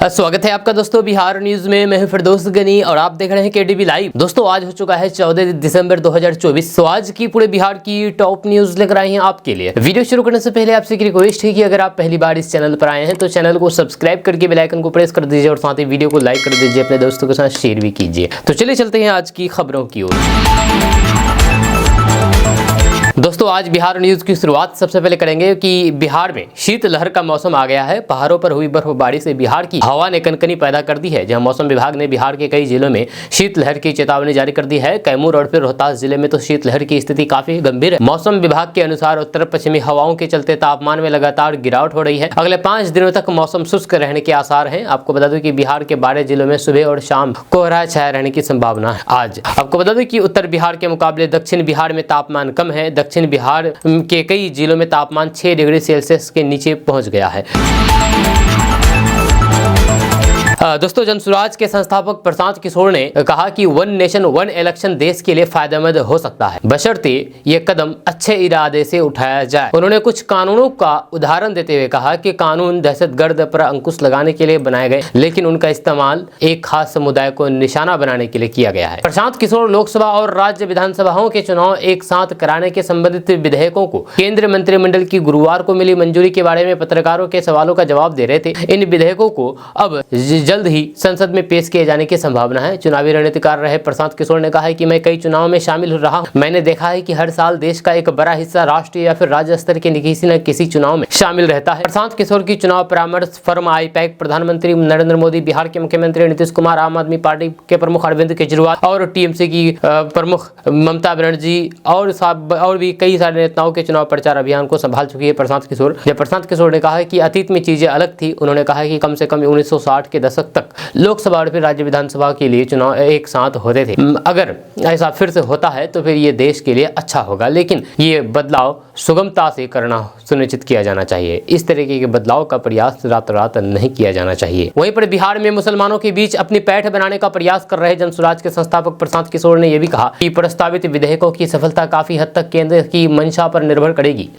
स्वागत है आपका दोस्तों बिहार न्यूज में। मैं हूं फिरदौस गनी और आप देख रहे हैं केडीबी लाइव। दोस्तों आज हो चुका है 14 दिसंबर 2024। तो आज की पूरे बिहार की टॉप न्यूज लेकर आए हैं आपके लिए। वीडियो शुरू करने से पहले आपसे रिक्वेस्ट है कि अगर आप पहली बार इस चैनल पर आए हैं तो चैनल को सब्सक्राइब करके बेल आइकन को प्रेस कर दीजिए और साथ ही वीडियो को लाइक कर दीजिए, अपने दोस्तों के साथ शेयर भी कीजिए। तो चलिए चलते हैं आज की खबरों की ओर। दोस्तों आज बिहार न्यूज की शुरुआत सबसे पहले करेंगे कि बिहार में शीतलहर का मौसम आ गया है। पहाड़ों पर हुई बर्फबारी से बिहार की हवा ने कनकनी पैदा कर दी है, जहां मौसम विभाग ने बिहार के कई जिलों में शीतलहर की चेतावनी जारी कर दी है। कैमूर और फिर रोहतास जिले में तो शीतलहर की स्थिति काफी गंभीर है। मौसम विभाग के अनुसार उत्तर पश्चिमी हवाओं के चलते तापमान में लगातार गिरावट हो रही है। अगले 5 दिनों तक मौसम शुष्क रहने के आसार है। आपको बता दूं कि बिहार के 12 जिलों में सुबह और शाम कोहरा छाया रहने की संभावना है। आज आपको बता दूं कि उत्तर बिहार के मुकाबले दक्षिण बिहार में तापमान कम है। दक्षिण बिहार के कई जिलों में तापमान 6 डिग्री सेल्सियस के नीचे पहुंच गया है। दोस्तों जनसुराज के संस्थापक प्रशांत किशोर ने कहा कि वन नेशन वन इलेक्शन देश के लिए फायदेमंद हो सकता है, बशर्ते ये कदम अच्छे इरादे से उठाया जाए। उन्होंने कुछ कानूनों का उदाहरण देते हुए कहा कि कानून दहशतगर्द पर अंकुश लगाने के लिए बनाए गए, लेकिन उनका इस्तेमाल एक खास समुदाय को निशाना बनाने के लिए किया गया है। प्रशांत किशोर लोकसभा और राज्य विधानसभाओं के चुनाव एक साथ कराने के संबंधित विधेयकों को केंद्रीय मंत्रिमंडल की गुरुवार को मिली मंजूरी के बारे में पत्रकारों के सवालों का जवाब दे रहे थे। इन विधेयकों को अब जल्द ही संसद में पेश किए जाने की संभावना है। चुनावी रणनीतिकार रहे प्रशांत किशोर ने कहा है कि मैं कई चुनाव में शामिल रहा हूं। मैंने देखा है कि हर साल देश का एक बड़ा हिस्सा राष्ट्रीय या फिर राज्य स्तर के किसी न किसी चुनाव में शामिल रहता है। प्रशांत किशोर की चुनाव परामर्श फर्म आईपैक प्रधानमंत्री नरेंद्र मोदी, बिहार के मुख्यमंत्री नीतीश कुमार, आम आदमी पार्टी के प्रमुख अरविंद केजरीवाल और टीएमसी की प्रमुख ममता बनर्जी और भी कई सारे नेताओं के चुनाव प्रचार अभियान को संभाल चुकी है प्रशांत किशोर। जब प्रशांत किशोर ने कहा है कि अतीत में चीजें अलग थी, उन्होंने कहा है कि कम से कम 1960 के दशक तक लोकसभा और फिर राज्य विधानसभा के लिए चुनाव एक साथ होते थे। अगर ऐसा फिर से होता है तो फिर ये देश के लिए अच्छा होगा, लेकिन ये बदलाव सुगमता से करना सुनिश्चित किया जाना चाहिए। इस तरीके के बदलाव का प्रयास रात रात नहीं किया जाना चाहिए। वहीं पर बिहार में मुसलमानों के बीच अपनी पैठ बनाने का प्रयास कर रहे जनसुराज के संस्थापक प्रशांत किशोर ने यह भी कहा कि प्रस्तावित विधेयकों की सफलता काफी हद तक केंद्र की मंशा पर निर्भर करेगी।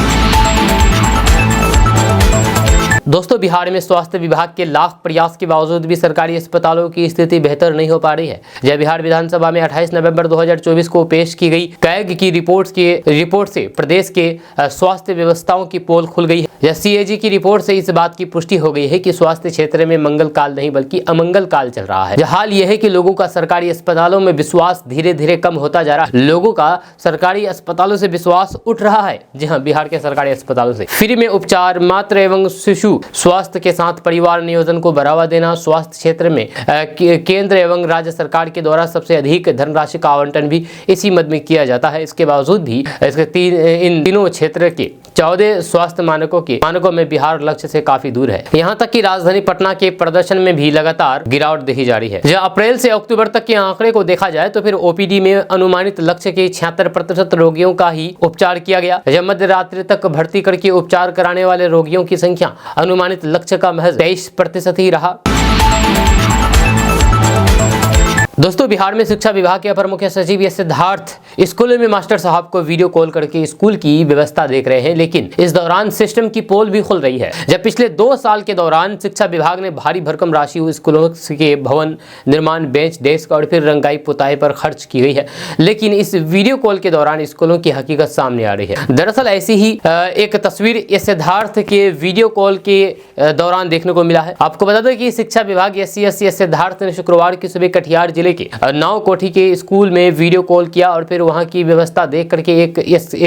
दोस्तों बिहार में स्वास्थ्य विभाग के लाख प्रयास के बावजूद भी सरकारी अस्पतालों की स्थिति बेहतर नहीं हो पा रही है। जब बिहार विधानसभा में 28 नवंबर 2024 को पेश की गई कैग की रिपोर्ट से प्रदेश के स्वास्थ्य व्यवस्थाओं की पोल खुल गई है। या सीएजी की रिपोर्ट से इस बात की पुष्टि हो गई है कि स्वास्थ्य क्षेत्र में मंगल काल नहीं बल्कि अमंगल काल चल रहा है। हाल यह है कि लोगों का सरकारी अस्पतालों में विश्वास धीरे धीरे कम होता जा रहा है। लोगों का सरकारी अस्पतालों से विश्वास उठ रहा है। जी हाँ, बिहार के सरकारी अस्पतालों से फ्री में उपचार, मातृ एवं शिशु स्वास्थ्य के साथ परिवार नियोजन को बढ़ावा देना, स्वास्थ्य क्षेत्र में केंद्र एवं राज्य सरकार के द्वारा सबसे अधिक धनराशि का आवंटन भी इसी मद में किया जाता है। इसके बावजूद भी इन तीनों क्षेत्र के 14 स्वास्थ्य मानकों में बिहार लक्ष्य से काफी दूर है। यहाँ तक कि राजधानी पटना के प्रदर्शन में भी लगातार गिरावट देखी जा रही है। जब अप्रैल से अक्टूबर तक के आंकड़े को देखा जाए तो फिर ओपीडी में अनुमानित लक्ष्य के 76% रोगियों का ही उपचार किया गया। जब मध्य रात्रि तक भर्ती करके उपचार कराने वाले रोगियों की संख्या अनुमानित लक्ष्य का महज 23% ही रहा। दोस्तों बिहार में शिक्षा विभाग के अपर मुख्य सचिव सिद्धार्थ स्कूल में मास्टर साहब को वीडियो कॉल करके स्कूल की व्यवस्था देख रहे हैं, लेकिन इस दौरान सिस्टम की पोल भी खुल रही है। जब पिछले 2 साल के दौरान शिक्षा विभाग ने भारी भरकम राशि स्कूलों के भवन निर्माण, बेंच डेस्क और फिर रंगाई पुताई पर खर्च की गई है, लेकिन इस वीडियो कॉल के दौरान स्कूलों की हकीकत सामने आ रही है। दरअसल ऐसी ही एक तस्वीर सिद्धार्थ के वीडियो कॉल के दौरान देखने को मिला है। आपको बता दें कि शिक्षा विभाग SC सिद्धार्थ ने शुक्रवार की सुबह कटिहार जिले के नाव कोठी के स्कूल में वीडियो कॉल किया और फिर वहां की व्यवस्था देख करके एक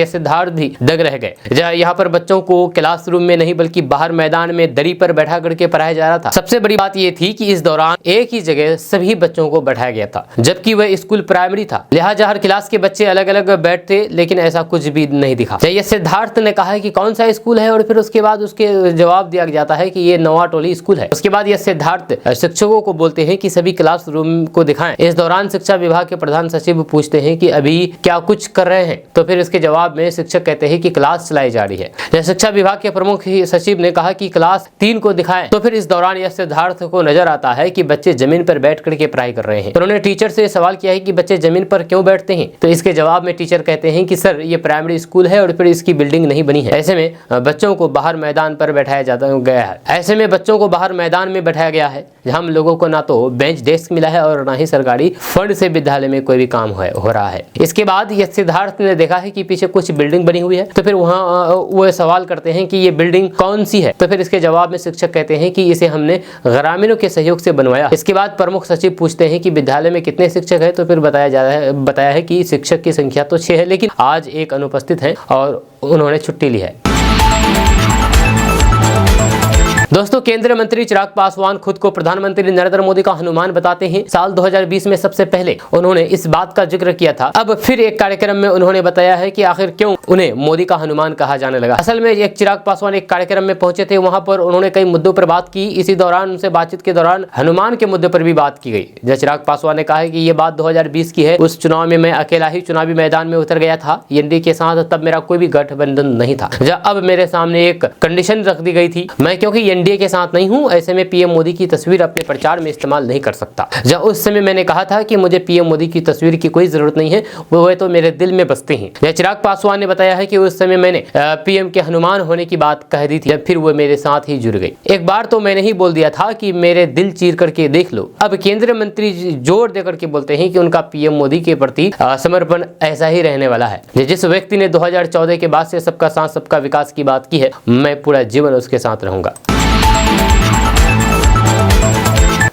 सिद्धार्थ भी दंग रह गए। यहाँ पर बच्चों को क्लासरूम में नहीं बल्कि बाहर मैदान में दरी पर बैठा करके पढ़ाया जा रहा था। सबसे बड़ी बात यह थी कि इस दौरान एक ही जगह सभी बच्चों को बैठाया गया था, जबकि वह स्कूल प्राइमरी था, लिहाजा हर क्लास के बच्चे अलग अलग बैठते, लेकिन ऐसा कुछ भी नहीं दिखा। यह सिद्धार्थ ने कहा है कि कौन सा स्कूल है और फिर उसके बाद उसके जवाब दिया जाता है कि ये नवा टोली स्कूल है। उसके बाद यह सिद्धार्थ शिक्षकों को बोलते हैं कि सभी क्लासरूम को दिखाएं जाएं। इस दौरान शिक्षा विभाग के प्रधान सचिव पूछते हैं कि अभी क्या कुछ कर रहे हैं, तो फिर इसके जवाब में शिक्षक कहते हैं कि क्लास चलाई जा रही है। शिक्षा विभाग के प्रमुख सचिव ने कहा कि क्लास 3 को दिखाएं, तो फिर इस दौरान यह सिद्धार्थ को नजर आता है कि बच्चे जमीन पर बैठ करके पढ़ाई कर रहे हैं। उन्होंने टीचर से सवाल किया है कि बच्चे जमीन पर क्यों बैठते हैं, तो इसके जवाब में टीचर कहते हैं कि सर ये प्राइमरी स्कूल है और फिर इसकी बिल्डिंग नहीं बनी है, ऐसे में बच्चों को बाहर मैदान पर बैठाया गया है। ऐसे में बच्चों को बाहर मैदान में बैठाया गया है, जहाँ हम लोगों को ना तो बेंच डेस्क मिला है और ना ही सरकारी फंड से विद्यालय में कोई भी काम हो रहा है। इसके बाद यह सिद्धार्थ ने देखा है कि पीछे कुछ बिल्डिंग बनी हुई है, तो फिर वहाँ वो सवाल करते हैं कि ये बिल्डिंग कौन सी है, तो फिर इसके जवाब में शिक्षक कहते हैं कि इसे हमने ग्रामीणों के सहयोग से बनवाया। इसके बाद प्रमुख सचिव पूछते हैं कि विद्यालय में कितने शिक्षक हैं, तो फिर बताया है कि शिक्षक की संख्या तो 6 है, लेकिन आज एक अनुपस्थित है और उन्होंने छुट्टी ली है। दोस्तों, केंद्रीय मंत्री चिराग पासवान खुद को प्रधानमंत्री नरेंद्र मोदी का हनुमान बताते हैं। साल 2020 में सबसे पहले उन्होंने इस बात का जिक्र किया था। अब फिर एक कार्यक्रम में उन्होंने बताया है कि आखिर क्यों उन्हें मोदी का हनुमान कहा जाने लगा। असल में एक चिराग पासवान एक कार्यक्रम में पहुंचे थे, वहां पर उन्होंने कई मुद्दों पर बात की। इसी दौरान उनसे बातचीत के दौरान हनुमान के मुद्दे पर भी बात की गई। जब चिराग पासवान ने कहा है कि ये बात 2020 की है, उस चुनाव में मैं अकेला ही चुनावी मैदान में उतर गया था एनडीए के साथ, तब मेरा कोई भी गठबंधन नहीं था। जब अब मेरे सामने एक कंडीशन रख दी गई थी, मैं क्योंकि एनडीए के साथ नहीं हूं, ऐसे में पीएम मोदी की तस्वीर अपने प्रचार में इस्तेमाल नहीं कर सकता। जब उस समय मैंने कहा था कि मुझे पीएम मोदी की तस्वीर की कोई जरूरत नहीं है, वो तो मेरे दिल में बसते हैं। यह चिराग पासवान ने बताया है कि उस समय मैंने पीएम के हनुमान होने की बात कह दी थी, फिर वो मेरे साथ ही जुड़ गई। एक बार तो मैंने ही बोल दिया था कि मेरे दिल चीर करके देख लो। अब केंद्रीय मंत्री जोर देकर के बोलते हैं कि उनका पीएम मोदी के प्रति समर्पण ऐसा ही रहने वाला है। जिस व्यक्ति ने 2014 के बाद से सबका साथ सबका विकास की बात की है, मैं पूरा जीवन उसके साथ रहूंगा।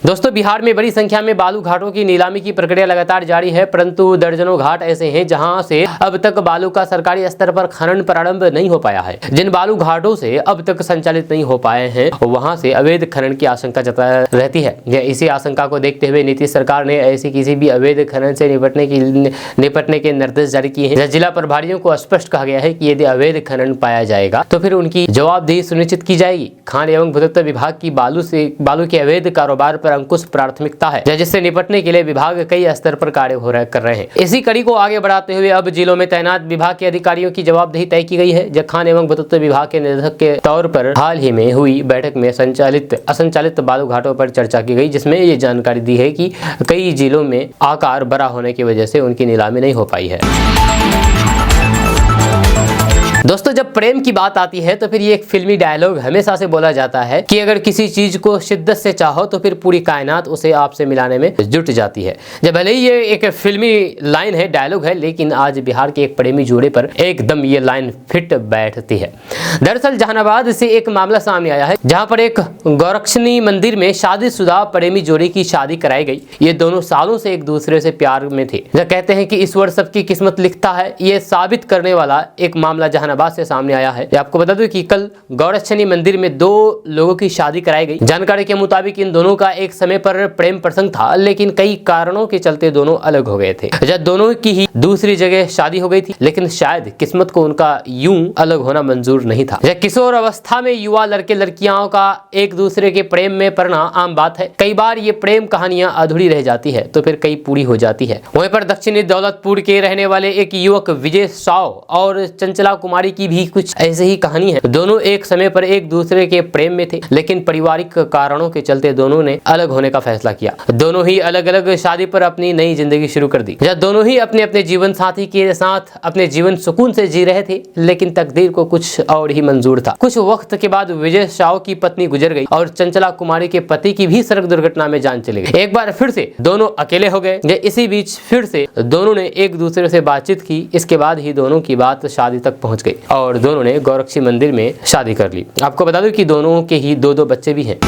दोस्तों, बिहार में बड़ी संख्या में बालू घाटों की नीलामी की प्रक्रिया लगातार जारी है, परंतु दर्जनों घाट ऐसे हैं जहां से अब तक बालू का सरकारी स्तर पर खनन प्रारंभ नहीं हो पाया है। जिन बालू घाटों से अब तक संचालित नहीं हो पाए हैं, वहां से अवैध खनन की आशंका जता रहती है। इसी आशंका को देखते हुए नीतीश सरकार ने ऐसी किसी भी अवैध खनन से निपटने के निर्देश जारी किए हैं। जिला प्रभारियों को स्पष्ट कहा गया है कि यदि अवैध खनन पाया जाएगा तो फिर उनकी जवाबदेही सुनिश्चित की जाएगी। खान एवं भूतत्व विभाग की बालू के अवैध कारोबार पर अंकुश प्राथमिकता है, जिससे निपटने के लिए विभाग कई स्तर पर कार्य कर रहे हैं। इसी कड़ी को आगे बढ़ाते हुए अब जिलों में तैनात विभाग के अधिकारियों की जवाबदेही तय की गई है। जब खान एवं भूतत्व विभाग के निदेशक के तौर पर हाल ही में हुई बैठक में असंचालित बालू घाटों पर चर्चा की गई, जिसमें ये जानकारी दी है कि कई जिलों में आकार बड़ा होने की वजह से उनकी नीलामी नहीं हो पाई है। दोस्तों, जब प्रेम की बात आती है तो फिर ये एक फिल्मी डायलॉग हमेशा से बोला जाता है कि अगर किसी चीज को शिद्दत से चाहो तो फिर पूरी कायनात उसे आपसे मिलाने में जुट जाती है। जब भले ही ये एक फिल्मी लाइन है, डायलॉग है, लेकिन आज बिहार के एक प्रेमी जोड़े पर एकदम ये लाइन फिट बैठती है। दरअसल जहानाबाद से एक मामला सामने आया है, जहाँ पर एक गौरक्षणी मंदिर में शादीशुदा प्रेमी जोड़े की शादी कराई गई। ये दोनों सालों से एक दूसरे से प्यार में थे। जब कहते हैं कि ईश्वर सबकी किस्मत लिखता है, ये साबित करने वाला एक मामला जहानाबाद से सामने आया है। आपको बता दूं कि कल गौरक्षणी मंदिर में 2 लोगों की शादी कराई गई। जानकारी के मुताबिक इन दोनों का एक समय पर प्रेम प्रसंग था, लेकिन कई कारणों के चलते दोनों अलग हो गए थे। जब दोनों की ही दूसरी जगह शादी हो गई थी, लेकिन शायद किस्मत को उनका यूं अलग होना मंजूर नहीं था। जब किशोर अवस्था में युवा लड़के लड़कियों का एक दूसरे के प्रेम में पड़ना आम बात है। कई बार ये प्रेम कहानियां अधूरी रह जाती है तो फिर कई पूरी हो जाती है। वहीं पर दक्षिणी दौलतपुर के रहने वाले एक युवक विजय साव और चंचला कुमारी की भी कुछ ऐसे ही कहानी है। दोनों एक समय पर एक दूसरे के प्रेम में थे, लेकिन पारिवारिक कारणों के चलते दोनों ने अलग होने का फैसला किया। दोनों ही अलग अलग शादी पर अपनी नई जिंदगी शुरू कर दी। जब दोनों ही अपने अपने जीवन साथी के साथ अपने जीवन सुकून से जी रहे थे, लेकिन तकदीर को कुछ और ही मंजूर था। कुछ वक्त के बाद विजय साव की पत्नी गुजर गई और चंचला कुमारी के पति की भी सड़क दुर्घटना में जान चली गई। एक बार फिर से दोनों अकेले हो गए। इसी बीच फिर से दोनों ने एक दूसरे से बातचीत की। इसके बाद ही दोनों की बात शादी तक पहुंच गई और दोनों ने गौरक्षी मंदिर में शादी कर ली। आपको बता दूं कि दोनों के ही 2 बच्चे भी हैं।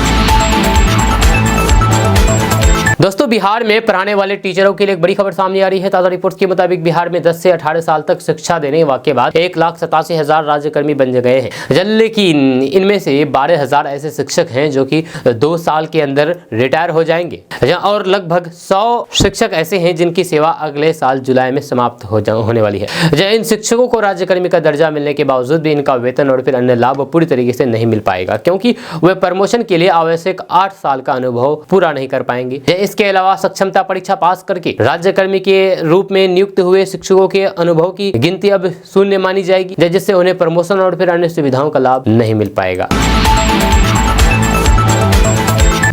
दोस्तों, बिहार में पढ़ाने वाले टीचरों के लिए एक बड़ी खबर सामने आ रही है। ताजा रिपोर्ट्स के मुताबिक बिहार में 10 से 18 साल तक शिक्षा देने के बाद 1,87,000 राज्यकर्मी बन गए हैं। लेकिन इनमें से 12,000 ऐसे शिक्षक हैं जो कि 2 साल के अंदर रिटायर हो जाएंगे, और लगभग 100 शिक्षक ऐसे हैं जिनकी सेवा अगले साल जुलाई में समाप्त होने वाली है। इन शिक्षकों को राज्यकर्मी का दर्जा मिलने के बावजूद भी इनका वेतन और फिर अन्य लाभ पूरी तरीके से नहीं मिल पाएगा, क्योंकि वे प्रमोशन के लिए आवश्यक 8 साल का अनुभव पूरा नहीं कर पाएंगे। इसके अलावा सक्षमता परीक्षा पास करके राज्यकर्मी के रूप में नियुक्त हुए शिक्षकों के अनुभव की गिनती अब शून्य मानी जाएगी, जिससे उन्हें प्रमोशन और फिर अन्य सुविधाओं का लाभ नहीं मिल पाएगा।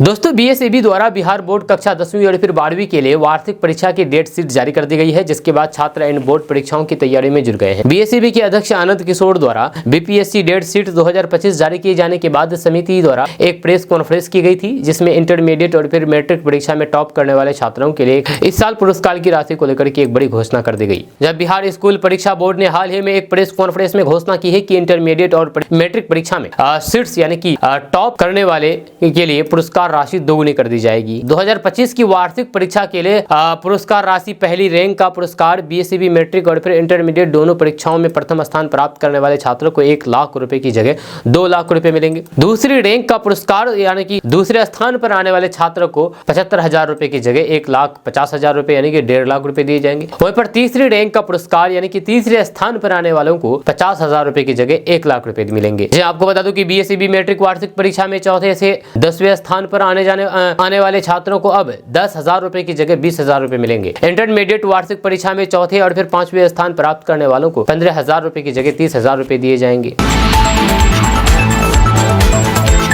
दोस्तों बीएसईबी द्वारा बिहार बोर्ड कक्षा 10वीं और फिर 12वीं के लिए वार्षिक परीक्षा की डेट शीट जारी कर दी गई है, जिसके बाद छात्र इन बोर्ड परीक्षाओं की तैयारी में जुट गए हैं। बीएसईबी के अध्यक्ष आनंद किशोर द्वारा बीपीएससी डेट शीट 2025 जारी किए जाने के बाद समिति द्वारा एक प्रेस कॉन्फ्रेंस की गई थी, जिसमें इंटरमीडिएट और फिर मैट्रिक परीक्षा में टॉप करने वाले छात्रों के लिए इस साल पुरस्कार की राशि को लेकर के एक बड़ी घोषणा कर दी गई। जब बिहार स्कूल परीक्षा बोर्ड ने हाल ही में एक प्रेस कॉन्फ्रेंस में घोषणा की है कि इंटरमीडिएट और मैट्रिक परीक्षा में सीट्स यानी कि टॉप करने वाले के लिए पुरस्कार राशि दोगुनी कर दी जाएगी। 2025 की वार्षिक परीक्षा के लिए पुरस्कार राशि पहली रैंक का पुरस्कार बीएसईबी मैट्रिक और फिर इंटरमीडिएट दोनों परीक्षाओं में प्रथम स्थान प्राप्त करने वाले छात्रों को 1 लाख रुपए की जगह 2 लाख रुपए मिलेंगे। दूसरी रैंक का पुरस्कार यानी कि दूसरे स्थान पर आने वाले छात्र को 75,000 रुपए की जगह 1,50,000 रुपए यानी कि 1.5 लाख रुपए दिए जाएंगे। वहीं पर तीसरी रैंक का पुरस्कार यानी कि तीसरे स्थान पर आने वालों को 50,000 रुपए की जगह 1 लाख रुपए मिलेंगे। जी आपको बता दूं कि बीएसईबी मैट्रिक वार्षिक परीक्षा में चौथे से 10वें स्थान पर आने वाले छात्रों को अब 10,000 रुपए की जगह 20,000 रुपए मिलेंगे। इंटरमीडिएट वार्षिक परीक्षा में चौथे और फिर 5वें स्थान प्राप्त करने वालों को 15,000 रुपए की जगह 30,000 रुपए दिए जाएंगे।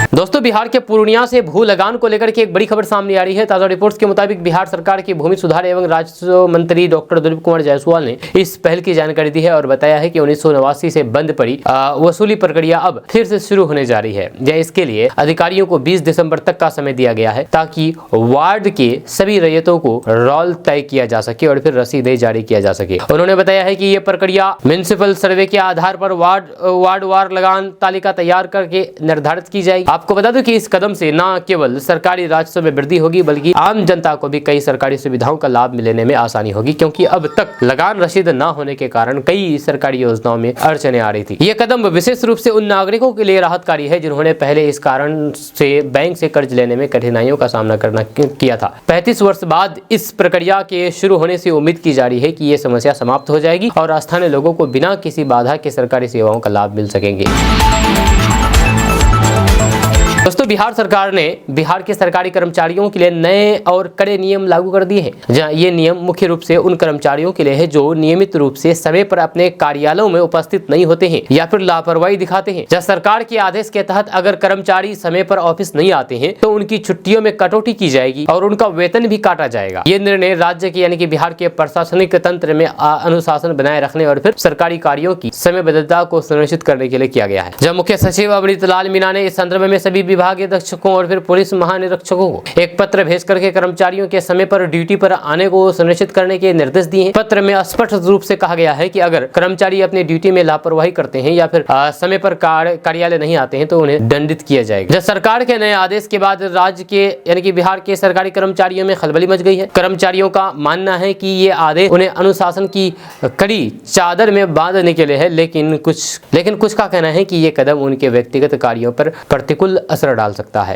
दोस्तों बिहार के पूर्णिया से भू लगान को लेकर के एक बड़ी खबर सामने आ रही है। ताजा रिपोर्ट्स के मुताबिक बिहार सरकार के भूमि सुधार एवं राजस्व मंत्री डॉक्टर दिलीप कुमार जायसवाल ने इस पहल की जानकारी दी है और बताया है कि 1989 से बंद पड़ी वसूली प्रक्रिया अब फिर से शुरू होने जा रही है। इसके लिए अधिकारियों को 20 दिसंबर तक का समय दिया गया है ताकि वार्ड के सभी रैयतों को रोल तय किया जा सके और फिर रसीदें जारी किया जा सके। उन्होंने बताया है कि यह प्रक्रिया म्युनिसिपल सर्वे के आधार पर वार्ड वार लगान तालिका तैयार करके निर्धारित की जाएगी। आपको बता दूं कि इस कदम से न केवल सरकारी राजस्व में वृद्धि होगी बल्कि आम जनता को भी कई सरकारी सुविधाओं का लाभ मिलने में आसानी होगी, क्योंकि अब तक लगान रसीद न होने के कारण कई सरकारी योजनाओं में अड़चने आ रही थी। यह कदम विशेष रूप से उन नागरिकों के लिए राहतकारी है जिन्होंने पहले इस कारण से बैंक से कर्ज लेने में कठिनाइयों का सामना करना किया था। 35 वर्ष बाद इस प्रक्रिया के शुरू होने से उम्मीद की जा रही है कि ये समस्या समाप्त हो जाएगी और स्थानीय लोगों को बिना किसी बाधा के सरकारी सेवाओं का लाभ मिल सकेंगे। दोस्तों बिहार सरकार ने बिहार के सरकारी कर्मचारियों के लिए नए और कड़े नियम लागू कर दिए हैं। जहां ये नियम मुख्य रूप से उन कर्मचारियों के लिए है जो नियमित रूप से समय पर अपने कार्यालयों में उपस्थित नहीं होते हैं या फिर लापरवाही दिखाते हैं। जब सरकार के आदेश के तहत अगर कर्मचारी समय पर ऑफिस नहीं आते हैं तो उनकी छुट्टियों में कटौती की जाएगी और उनका वेतन भी काटा जाएगा। ये निर्णय राज्य के यानी कि बिहार के प्रशासनिक तंत्र में अनुशासन बनाए रखने और फिर सरकारी कार्यों की समयबद्धता को सुनिश्चित करने के लिए किया गया है। जब मुख्य सचिव अमृतलाल मीणा ने इस संदर्भ में सभी विभागीय अधीक्षकों और फिर पुलिस महानिरीक्षकों को एक पत्र भेज करके कर्मचारियों के समय पर ड्यूटी पर आने को सुनिश्चित करने के निर्देश दिए हैं। पत्र में स्पष्ट रूप से कहा गया है कि अगर कर्मचारी अपनी ड्यूटी में लापरवाही करते हैं या फिर समय पर कार्यालय नहीं आते हैं तो उन्हें दंडित किया जाएगा। जब सरकार के नए आदेश के बाद राज्य के यानी कि बिहार के सरकारी कर्मचारियों में खलबली मच गई है। कर्मचारियों का मानना है कि ये आदेश उन्हें अनुशासन की कड़ी चादर में बांधने के लिए है, लेकिन कुछ का कहना है कि ये कदम उनके व्यक्तिगत कार्यों पर प्रतिकूल असर डाल सकता है।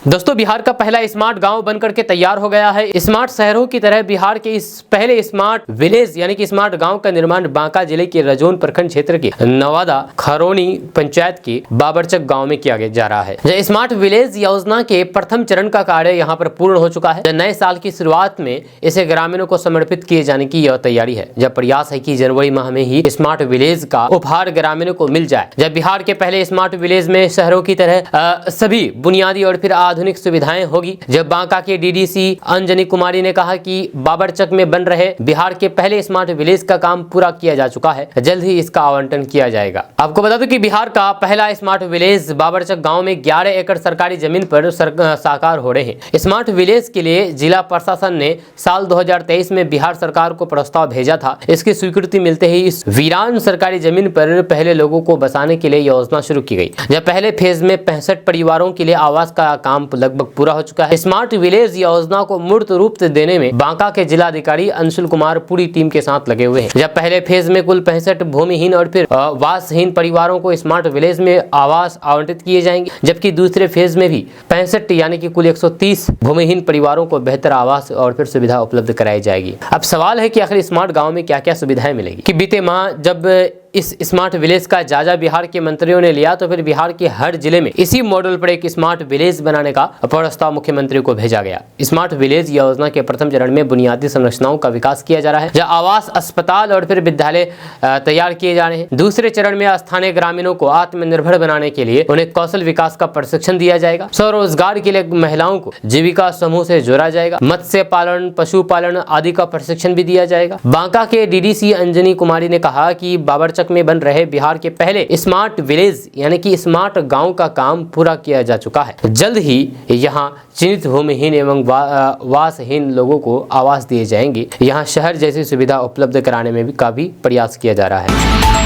दोस्तों बिहार का पहला स्मार्ट गांव बनकर के तैयार हो गया है। स्मार्ट शहरों की तरह बिहार के इस पहले स्मार्ट विलेज यानी कि स्मार्ट गांव का निर्माण बांका जिले के रजौन प्रखंड क्षेत्र के नवादा खरौनी पंचायत के बाबरचक गांव में किया जा रहा है। स्मार्ट विलेज योजना के प्रथम चरण का कार्य यहां पर पूर्ण हो चुका है। नए साल की शुरुआत में इसे ग्रामीणों को समर्पित किए जाने की यह तैयारी है। जब प्रयास है कि जनवरी माह में ही स्मार्ट विलेज का उपहार ग्रामीणों को मिल जाए। जब बिहार के पहले स्मार्ट विलेज में शहरों की तरह सभी बुनियादी और फिर आधुनिक सुविधाएं होगी। जब बांका के डीडीसी अंजनी कुमारी ने कहा कि बाबरचक में बन रहे बिहार के पहले स्मार्ट विलेज का काम पूरा किया जा चुका है, जल्द ही इसका आवंटन किया जाएगा। आपको बता दूं कि बिहार का पहला स्मार्ट विलेज बाबरचक गांव में 11 एकड़ सरकारी जमीन पर साकार हो रहे हैं। स्मार्ट विलेज के लिए जिला प्रशासन ने साल 2023 में बिहार सरकार को प्रस्ताव भेजा था। इसकी स्वीकृति मिलते ही इस वीरान सरकारी जमीन पर पहले लोगों को बसाने के लिए योजना शुरू की गई। जब पहले फेज में 65 परिवारों के लिए आवास का काम लगभग पूरा हो चुका है। स्मार्ट विलेज योजना को मूर्त रूप देने में बांका के जिलाधिकारी अंशुल कुमार पूरी टीम के साथ लगे हुए हैं। जब पहले फेज में कुल 65 भूमिहीन और फिर वासहीन परिवारों को स्मार्ट विलेज में आवास आवंटित किए जाएंगे, जबकि दूसरे फेज में भी 65 यानी कि कुल 130 भूमिहीन परिवारों को बेहतर आवास और फिर सुविधा उपलब्ध कराई जाएगी। अब सवाल है कि आखिर स्मार्ट गांव में क्या क्या सुविधाएं मिलेगी। कि बीते माह जब इस स्मार्ट विलेज का जायजा बिहार के मंत्रियों ने लिया तो फिर बिहार के हर जिले में इसी मॉडल पर एक स्मार्ट विलेज बनाने का प्रस्ताव मुख्यमंत्री को भेजा गया। स्मार्ट विलेज योजना के प्रथम चरण में बुनियादी संरचनाओं का विकास किया जा रहा है, जहां आवास, अस्पताल और फिर विद्यालय तैयार किए जा रहे हैं। दूसरे चरण में स्थानीय ग्रामीणों को आत्मनिर्भर बनाने के लिए उन्हें कौशल विकास का प्रशिक्षण दिया जाएगा। स्वरोजगार के लिए महिलाओं को जीविका समूह से जोड़ा जाएगा। मत्स्य पालन, पशुपालन आदि का प्रशिक्षण भी दिया जाएगा। बांका के डीडीसी अंजनी कुमारी ने कहा कि बाबरचक में बन रहे बिहार के पहले स्मार्ट विलेज यानी कि स्मार्ट गांव का काम पूरा किया जा चुका है। जल्द ही यहां चिन्हित भूमिहीन एवं वासहीन लोगों को आवास दिए जाएंगे। यहां शहर जैसी सुविधा उपलब्ध कराने में भी काफी प्रयास किया जा रहा है।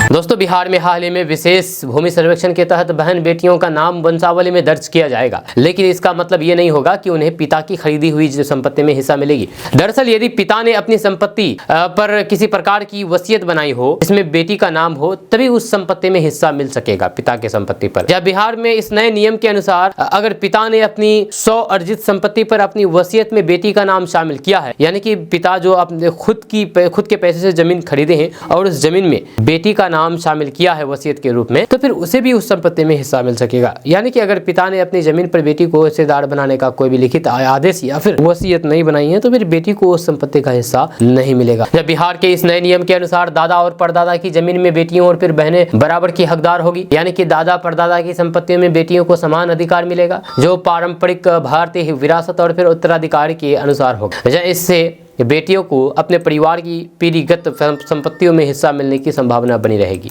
दोस्तों, बिहार में हाल ही में विशेष भूमि सर्वेक्षण के तहत बहन बेटियों का नाम वंशावली में दर्ज किया जाएगा, लेकिन इसका मतलब ये नहीं होगा कि उन्हें पिता की खरीदी हुई संपत्ति में हिस्सा मिलेगी। दरअसल यदि पिता ने अपनी संपत्ति पर किसी प्रकार की वसीयत बनाई हो जिसमें बेटी का नाम हो, तभी उस संपत्ति में हिस्सा मिल सकेगा पिता के संपत्ति पर। या बिहार में इस नए नियम के अनुसार अगर पिता ने अपनी 100 अर्जित संपत्ति पर अपनी वसीयत में बेटी का नाम शामिल किया है, यानी कि पिता जो अपने खुद के पैसे से जमीन खरीदे हैं और उस जमीन में बेटी का नाम शामिल किया है वसीयत के रूप में, तो फिर उसे भी उस संपत्ति में हिस्सा मिल सकेगा। यानी कि अगर पिता ने अपनी जमीन पर बेटी को हिस्सेदार बनाने का कोई भी लिखित आदेश या फिर वसीयत नहीं बनाई है, तो फिर बेटी को उस संपत्ति का हिस्सा नहीं मिलेगा। जब बिहार के इस नए नियम के अनुसार दादा और परदादा की जमीन में बेटियों और फिर बहनें बराबर की हकदार होगी, यानी कि दादा परदादा की संपत्तियों में बेटियों को समान अधिकार मिलेगा, जो पारंपरिक भारतीय विरासत और फिर उत्तराधिकार के अनुसार होगा। इससे बेटियों को अपने परिवार की पीढ़ीगत संपत्तियों में हिस्सा मिलने की संभावना बनी रहेगी।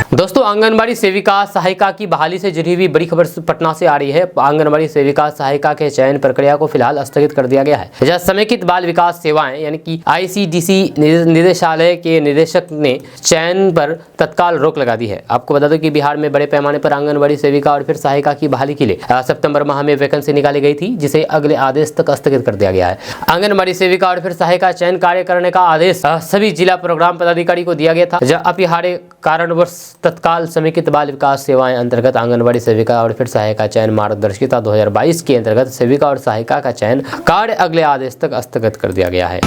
दोस्तों, आंगनबाड़ी सेविका सहायिका की बहाली से जुड़ी हुई बड़ी खबर पटना से आ रही है। आंगनबाड़ी सेविका सहायिका के चयन प्रक्रिया को फिलहाल स्थगित कर दिया गया है। जहां समेकित बाल विकास सेवाएं यानी कि ICDC निदेशालय के निदेशक ने चयन पर तत्काल रोक लगा दी है। आपको बता दो कि बिहार में बड़े पैमाने पर आंगनबाड़ी सेविका और फिर सहायिका की बहाली के लिए सितंबर माह में वैकेंसी निकाली गई थी, जिसे अगले आदेश तक स्थगित कर दिया गया है। आंगनबाड़ी सेविका और फिर सहायिका चयन कार्य करने का आदेश सभी जिला प्रोग्राम पदाधिकारी को दिया गया था। जब अपरिहार्य कारणवश तत्काल समेकित बाल विकास सेवाएं अंतर्गत आंगनबाड़ी सेविका और फिर सहायिका चयन मार्गदर्शिका 2022 के अंतर्गत सेविका और सहायिका का चयन कार्य अगले आदेश तक स्थगित कर दिया गया है।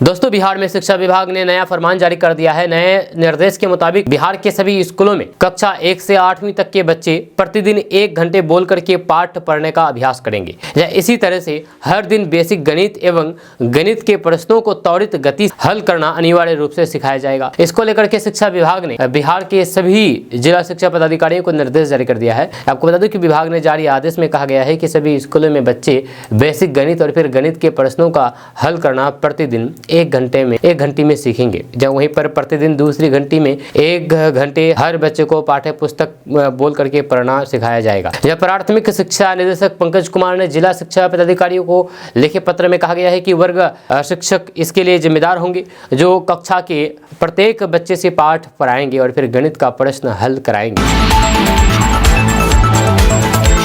दोस्तों, बिहार में शिक्षा विभाग ने नया फरमान जारी कर दिया है। नए निर्देश के मुताबिक बिहार के सभी स्कूलों में कक्षा 1 से 8वीं तक के बच्चे प्रतिदिन 1 घंटे बोल करके पाठ पढ़ने का अभ्यास करेंगे। या इसी तरह से हर दिन बेसिक गणित एवं गणित के प्रश्नों को त्वरित गति हल करना अनिवार्य रूप से सिखाया जाएगा। इसको लेकर के शिक्षा विभाग ने बिहार के सभी जिला शिक्षा पदाधिकारियों को निर्देश जारी कर दिया है। आपको बता दूं कि विभाग ने जारी आदेश में कहा गया है कि सभी स्कूलों में बच्चे बेसिक गणित और फिर गणित के प्रश्नों का हल करना प्रतिदिन 1 घंटे में सीखेंगे। जब वहीं पर प्रतिदिन दूसरी घंटी में 1 घंटे हर बच्चे को पाठ्य पुस्तक बोल करके पढ़ना सिखाया जाएगा। जब प्राथमिक शिक्षा निदेशक पंकज कुमार ने जिला शिक्षा पदाधिकारियों को लिखे पत्र में कहा गया है कि वर्ग शिक्षक इसके लिए जिम्मेदार होंगे, जो कक्षा के प्रत्येक बच्चे से पाठ पढ़ाएंगे और फिर गणित का प्रश्न हल कराएंगे।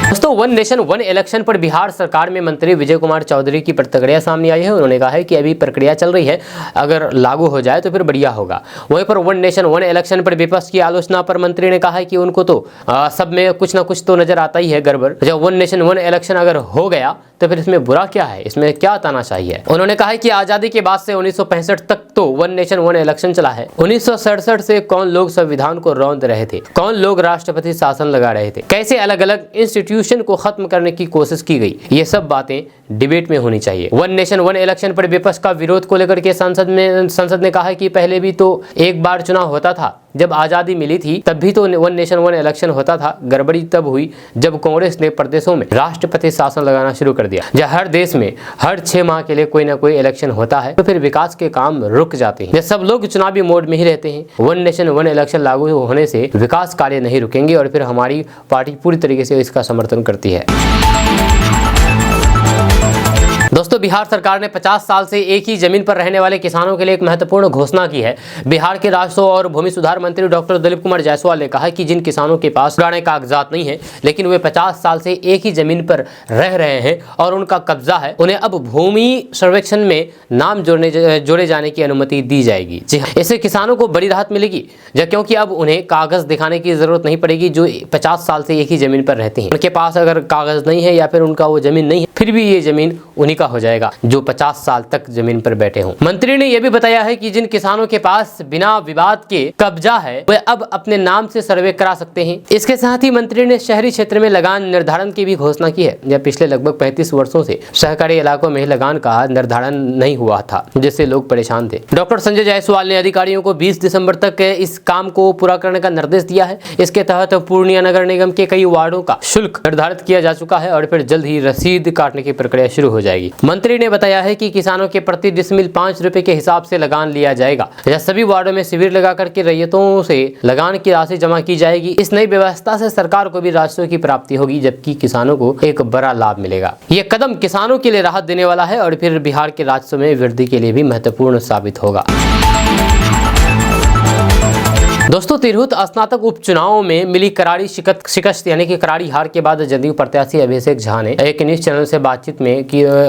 दोस्तों, वन नेशन वन इलेक्शन पर बिहार सरकार में मंत्री विजय कुमार चौधरी की प्रतिक्रिया सामने आई है। उन्होंने कहा है कि अभी प्रक्रिया चल रही है, अगर लागू हो जाए तो फिर बढ़िया होगा। वहीं पर वन नेशन वन इलेक्शन पर विपक्ष की आलोचना पर मंत्री ने कहा है कि उनको तो सब में कुछ ना कुछ तो नजर आता ही है गड़बड़। जब वन नेशन वन इलेक्शन अगर हो गया तो फिर इसमें बुरा क्या है, इसमें क्या तानाशाही है। उन्होंने कहा है कि आजादी के बाद से 1965 तक तो वन नेशन वन इलेक्शन चला है। 1967 से कौन लोग संविधान को रौंद रहे थे, कौन लोग राष्ट्रपति शासन लगा रहे थे, कैसे अलग अलग इंस्टीट्यूशन को खत्म करने की कोशिश की गई, ये सब बातें डिबेट में होनी चाहिए। वन नेशन वन इलेक्शन पर विपक्ष का विरोध को लेकर के संसद ने कहा कि पहले भी तो एक बार चुनाव होता था, जब आजादी मिली थी तब भी तो वन नेशन वन इलेक्शन होता था। गड़बड़ी तब हुई जब कांग्रेस ने प्रदेशों में राष्ट्रपति शासन लगाना शुरू कर दिया। जब हर देश में हर 6 माह के लिए कोई ना कोई इलेक्शन होता है तो फिर विकास के काम रुक जाते हैं। जब सब लोग चुनावी मोड में ही रहते हैं, वन नेशन वन इलेक्शन लागू होने से विकास कार्य नहीं रुकेंगे और फिर हमारी पार्टी पूरी तरीके से इसका समर्थन करती है। दोस्तों, बिहार सरकार ने 50 साल से एक ही जमीन पर रहने वाले किसानों के लिए एक महत्वपूर्ण घोषणा की है। बिहार के राजस्व और भूमि सुधार मंत्री डॉक्टर दिलीप कुमार जायसवाल ने कहा कि जिन किसानों के पास पुराने कागजात नहीं है लेकिन वे 50 साल से एक ही जमीन पर रह रहे हैं और उनका कब्जा है, उन्हें अब भूमि सर्वेक्षण में नाम जोड़े जाने की अनुमति दी जाएगी। जी हाँ, इससे किसानों को बड़ी राहत मिलेगी क्योंकि अब उन्हें कागज दिखाने की जरूरत नहीं पड़ेगी। जो 50 साल से एक ही जमीन पर रहते हैं, उनके पास अगर कागज नहीं है या फिर उनका वो जमीन नहीं है, फिर भी ये जमीन उन्हीं का हो जाएगा जो 50 साल तक जमीन पर बैठे हों। मंत्री ने यह भी बताया है कि जिन किसानों के पास बिना विवाद के कब्जा है वे अब अपने नाम से सर्वे करा सकते हैं। इसके साथ ही मंत्री ने शहरी क्षेत्र में लगान निर्धारण की भी घोषणा की है। जब पिछले लगभग 35 वर्षों से सहकारी इलाकों में लगान का निर्धारण नहीं हुआ था, जिससे लोग परेशान थे। डॉक्टर संजय जायसवाल ने अधिकारियों को 20 दिसंबर तक इस काम को पूरा करने का निर्देश दिया है। इसके तहत पूर्णिया नगर निगम के कई वार्डों का शुल्क निर्धारित किया जा चुका है और फिर जल्द ही रसीद काटने की प्रक्रिया शुरू हो जाएगी। मंत्री ने बताया है कि किसानों के प्रति डिसमिल 5 रुपए के हिसाब से लगान लिया जाएगा। यह सभी वार्डों में शिविर लगा करके रैयतों से लगान की राशि जमा की जाएगी। इस नई व्यवस्था से सरकार को भी राजस्व की प्राप्ति होगी, जबकि किसानों को एक बड़ा लाभ मिलेगा। यह कदम किसानों के लिए राहत देने वाला है और फिर बिहार के राजस्व में वृद्धि के लिए भी महत्वपूर्ण साबित होगा। दोस्तों, तिरहुत स्नातक उपचुनाव में मिली करारी शिकस्त यानी कि करारी हार के बाद जदयू प्रत्याशी अभिषेक झा ने एक न्यूज चैनल से बातचीत में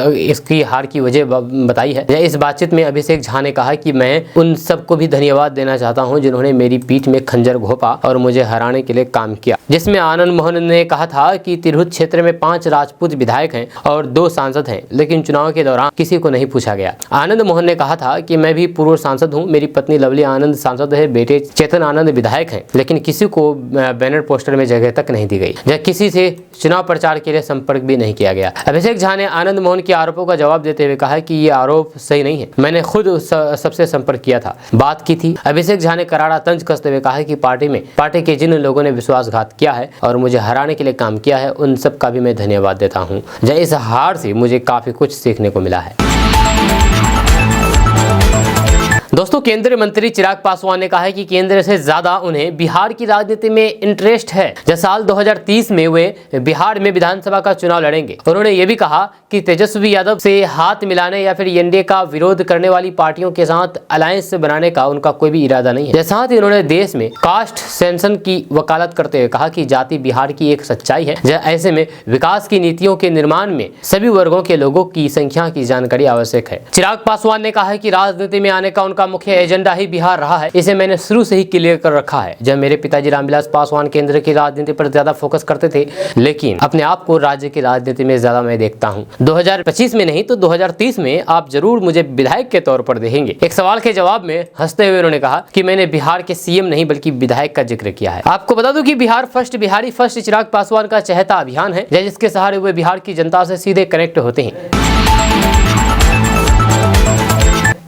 इसकी हार की वजह बताई है। इस बातचीत में अभिषेक झा ने कहा कि मैं उन सबको भी धन्यवाद देना चाहता हूं जिन्होंने मेरी पीठ में खंजर घोंपा और मुझे हराने के लिए काम किया। जिसमें आनंद मोहन ने कहा था कि तिरहुत क्षेत्र में 5 राजपूत विधायक हैं और 2 सांसद हैं, लेकिन चुनाव के दौरान किसी को नहीं पूछा गया। आनंद मोहन ने कहा था कि मैं भी पूर्व सांसद हूँ, मेरी पत्नी लवली आनंद सांसद है, बेटे चेतन आनंद विधायक हैं, लेकिन किसी को बैनर पोस्टर में जगह तक नहीं दी गई या किसी से चुनाव प्रचार के लिए संपर्क भी नहीं किया गया। अभिषेक झा ने आनंद मोहन के आरोपों का जवाब देते हुए कहा कि ये आरोप सही नहीं है, मैंने खुद सबसे संपर्क किया था, बात की थी। अभिषेक झा ने करारा तंज कसते हुए कहा कि पार्टी के जिन लोगों ने विश्वासघात किया है और मुझे हराने के लिए काम किया है, उन सब का भी मैं धन्यवाद देता हूँ। इस हार से मुझे काफी कुछ सीखने को मिला है। दोस्तों, केंद्रीय मंत्री चिराग पासवान ने कहा है कि केंद्र से ज्यादा उन्हें बिहार की राजनीति में इंटरेस्ट है। जब साल 2030 में वे बिहार में विधानसभा का चुनाव लड़ेंगे। उन्होंने ये भी कहा कि तेजस्वी यादव से हाथ मिलाने या फिर एनडीए का विरोध करने वाली पार्टियों के साथ अलायंस बनाने का उनका कोई भी इरादा नहीं है। साथ ही उन्होंने देश में कास्ट सेंसन की वकालत करते हुए कहा कि जाति बिहार की एक सच्चाई है। ऐसे में विकास की नीतियों के निर्माण में सभी वर्गों के लोगों की संख्या की जानकारी आवश्यक है। चिराग पासवान ने कहा कि राजनीति में आने का उनका मुख्य एजेंडा ही बिहार रहा है, इसे मैंने शुरू से ही क्लियर कर रखा है। जब मेरे पिताजी रामविलास पासवान केंद्र की राजनीति पर ज्यादा फोकस करते थे, लेकिन अपने आप को राज्य की राजनीति में ज्यादा मैं देखता हूं। 2025 में नहीं तो 2030 में आप जरूर मुझे विधायक के तौर पर देखेंगे। एक सवाल के जवाब में हंसते हुए उन्होंने कहा कि मैंने बिहार के सीएम नहीं बल्कि विधायक का जिक्र किया है। आपको बता दूं कि बिहार फर्स्ट, बिहारी फर्स्ट चिराग पासवान का चहेता अभियान है, जिसके सहारे वे बिहार की जनता से सीधे कनेक्ट होते हैं।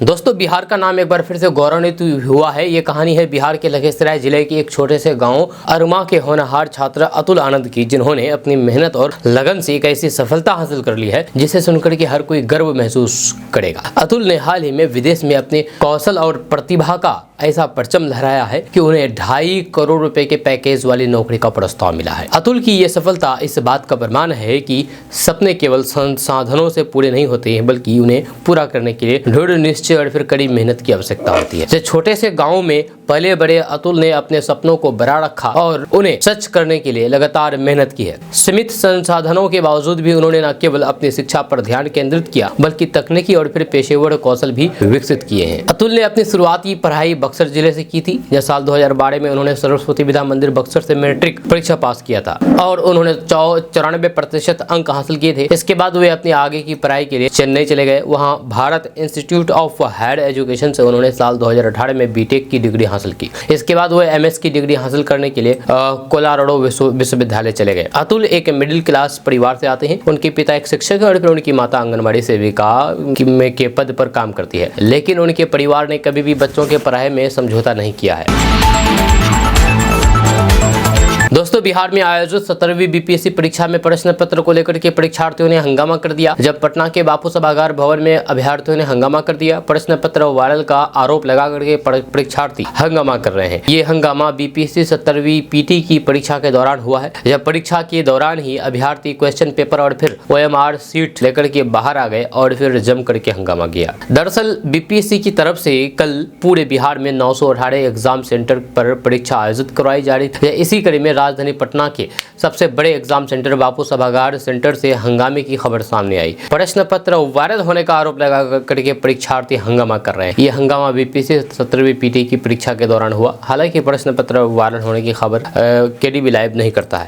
दोस्तों, बिहार का नाम एक बार फिर से गौरवान्वित हुआ है। ये कहानी है बिहार के लखीसराय जिले के एक छोटे से गांव अरुमा के होनहार छात्र अतुल आनंद की, जिन्होंने अपनी मेहनत और लगन से एक ऐसी सफलता हासिल कर ली है जिसे सुनकर के हर कोई गर्व महसूस करेगा। अतुल ने हाल ही में विदेश में अपने कौशल और प्रतिभा का ऐसा परचम लहराया है कि उन्हें 2.5 करोड़ रुपए के पैकेज वाली नौकरी का प्रस्ताव मिला है। अतुल की ये सफलता इस बात का प्रमाण है कि सपने केवल संसाधनों से पूरे नहीं होते हैं, बल्कि उन्हें पूरा करने के लिए दृढ़ निश्चय और फिर कड़ी मेहनत की आवश्यकता होती है। जैसे छोटे से गाँव में पले बड़े अतुल ने अपने सपनों को बड़ा रखा और उन्हें सच करने के लिए लगातार मेहनत की है। सीमित संसाधनों के बावजूद भी उन्होंने न केवल अपनी शिक्षा पर ध्यान केंद्रित किया, बल्कि तकनीकी और फिर पेशेवर कौशल भी विकसित किए हैं। अतुल ने अपनी शुरुआती पढ़ाई बक्सर जिले से की थी। जब साल 2012 में उन्होंने सरस्वती विद्या मंदिर बक्सर से मैट्रिक परीक्षा पास किया था और उन्होंने 94% अंक हासिल किए थे। इसके बाद वे अपनी आगे की पढ़ाई के लिए चेन्नई चले गए। वहां Bharath institute of higher education से उन्होंने साल 2018 में बीटेक की डिग्री हासिल की। इसके बाद वो एमएस की डिग्री हासिल करने के लिए कोलोराडो विश्वविद्यालय चले गए। अतुल एक मिडिल क्लास परिवार से आते हैं। उनके पिता एक शिक्षक है और फिर उनकी माता आंगनबाड़ी सेविका के पद पर काम करती है, लेकिन उनके परिवार ने कभी भी बच्चों के पढ़ाई में समझौता नहीं किया है। दोस्तों बिहार में आयोजित 17वीं बीपीएससी परीक्षा में प्रश्न पत्र को लेकर के परीक्षार्थियों ने हंगामा कर दिया। जब पटना के बापू सभागार भवन में अभ्यर्थियों ने हंगामा कर दिया, प्रश्न पत्र वायरल का आरोप लगा करके परीक्षार्थी हंगामा कर रहे हैं। ये हंगामा बीपीएससी 17वीं पीटी की परीक्षा के दौरान हुआ है। जब परीक्षा के दौरान ही अभ्यर्थी क्वेश्चन पेपर और फिर OMR सीट लेकर के बाहर आ गए और फिर जम करके हंगामा किया। दरअसल बीपीएससी की तरफ से कल पूरे बिहार में 918 एग्जाम सेंटर पर परीक्षा आयोजित करवाई जा रही थी। इसी कड़ी में राजधानी पटना के सबसे बड़े एग्जाम सेंटर बापू सभागार सेंटर से हंगामे की खबर सामने आई। प्रश्न पत्र वायरल होने का आरोप लगा करके परीक्षार्थी हंगामा कर रहे हैं। ये हंगामा बीपीएससी 17वीं पीटी की परीक्षा के दौरान हुआ। हालांकि प्रश्न पत्र वायरल होने की खबर केडीबी लाइव नहीं करता है।